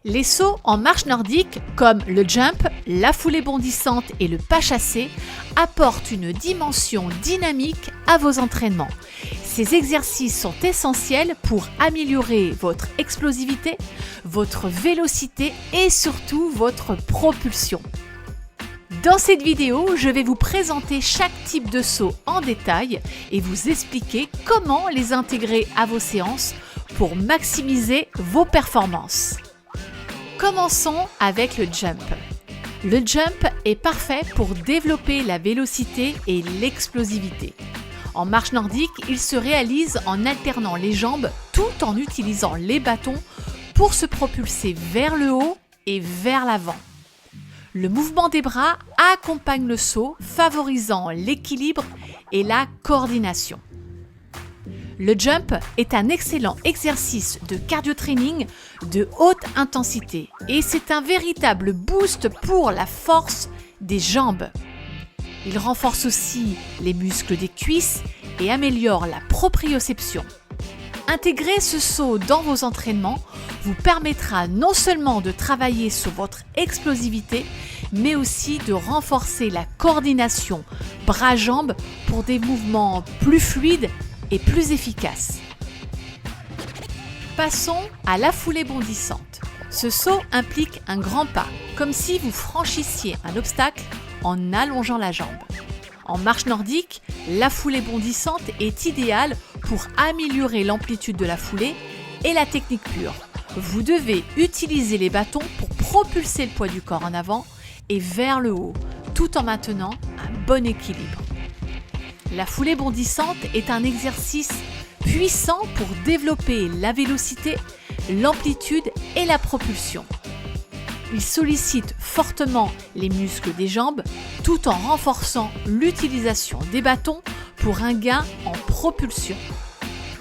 Les sauts en marche nordique, comme le jump, la foulée bondissante et le pas chassé, apportent une dimension dynamique à vos entraînements. Ces exercices sont essentiels pour améliorer votre explosivité, votre vélocité et surtout votre propulsion. Dans cette vidéo, je vais vous présenter chaque type de saut en détail et vous expliquer comment les intégrer à vos séances pour maximiser vos performances. Commençons avec le jump. Le jump est parfait pour développer la vélocité et l'explosivité. En marche nordique, il se réalise en alternant les jambes tout en utilisant les bâtons pour se propulser vers le haut et vers l'avant. Le mouvement des bras accompagne le saut, favorisant l'équilibre et la coordination. Le jump est un excellent exercice de cardio-training de haute intensité et c'est un véritable boost pour la force des jambes. Il renforce aussi les muscles des cuisses et améliore la proprioception. Intégrer ce saut dans vos entraînements vous permettra non seulement de travailler sur votre explosivité, mais aussi de renforcer la coordination bras-jambes pour des mouvements plus fluides et plus efficaces. Passons à la foulée bondissante. Ce saut implique un grand pas, comme si vous franchissiez un obstacle en allongeant la jambe. En marche nordique, la foulée bondissante est idéale pour améliorer l'amplitude de la foulée et la technique pure. Vous devez utiliser les bâtons pour propulser le poids du corps en avant et vers le haut, tout en maintenant un bon équilibre. La foulée bondissante est un exercice puissant pour développer la vélocité, l'amplitude et la propulsion. Il sollicite fortement les muscles des jambes tout en renforçant l'utilisation des bâtons pour un gain en propulsion.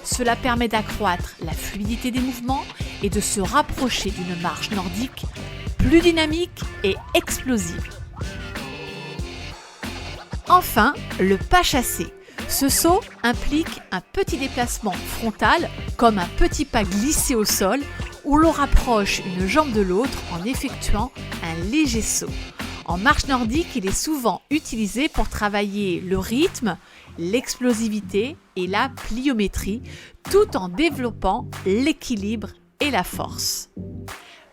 Cela permet d'accroître la fluidité des mouvements et de se rapprocher d'une marche nordique plus dynamique et explosive. Enfin, le pas chassé. Ce saut implique un petit déplacement frontal, comme un petit pas glissé au sol, où l'on rapproche une jambe de l'autre en effectuant un léger saut. En marche nordique, il est souvent utilisé pour travailler le rythme, l'explosivité et la pliométrie, tout en développant l'équilibre et la force.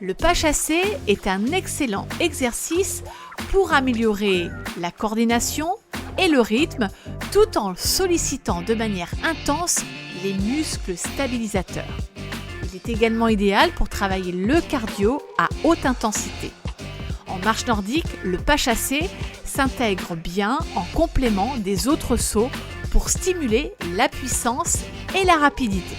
Le pas chassé est un excellent exercice pour améliorer la coordination et le rythme, tout en sollicitant de manière intense les muscles stabilisateurs. Il est également idéal pour travailler le cardio à haute intensité. En marche nordique, le pas chassé s'intègre bien en complément des autres sauts pour stimuler la puissance et la rapidité.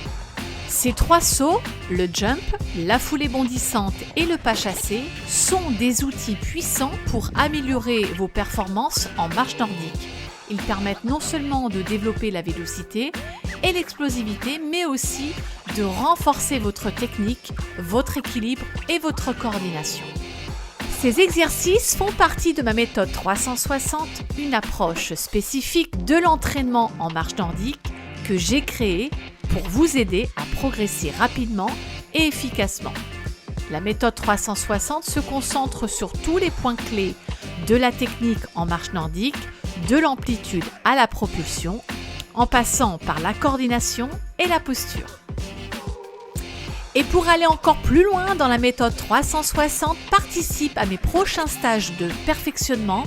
Ces trois sauts, le jump, la foulée bondissante et le pas chassé, sont des outils puissants pour améliorer vos performances en marche nordique. Ils permettent non seulement de développer la vélocité et l'explosivité, mais aussi de renforcer votre technique, votre équilibre et votre coordination. Ces exercices font partie de ma méthode 360, une approche spécifique de l'entraînement en marche nordique que j'ai créée pour vous aider à progresser rapidement et efficacement. La méthode 360 se concentre sur tous les points clés de la technique en marche nordique, de l'amplitude à la propulsion, en passant par la coordination et la posture. Et pour aller encore plus loin dans la méthode 360, participe à mes prochains stages de perfectionnement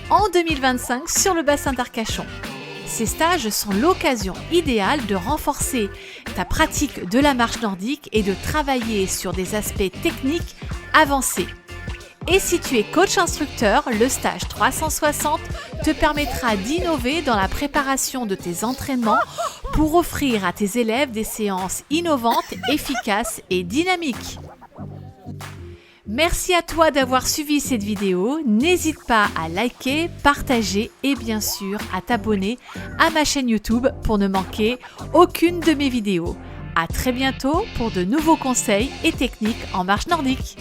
en 2025 sur le bassin d'Arcachon. Ces stages sont l'occasion idéale de renforcer ta pratique de la marche nordique et de travailler sur des aspects techniques avancés. Et si tu es coach instructeur, le stage 360 te permettra d'innover dans la préparation de tes entraînements pour offrir à tes élèves des séances innovantes, efficaces et dynamiques. Merci à toi d'avoir suivi cette vidéo. N'hésite pas à liker, partager et bien sûr à t'abonner à ma chaîne YouTube pour ne manquer aucune de mes vidéos. À très bientôt pour de nouveaux conseils et techniques en marche nordique.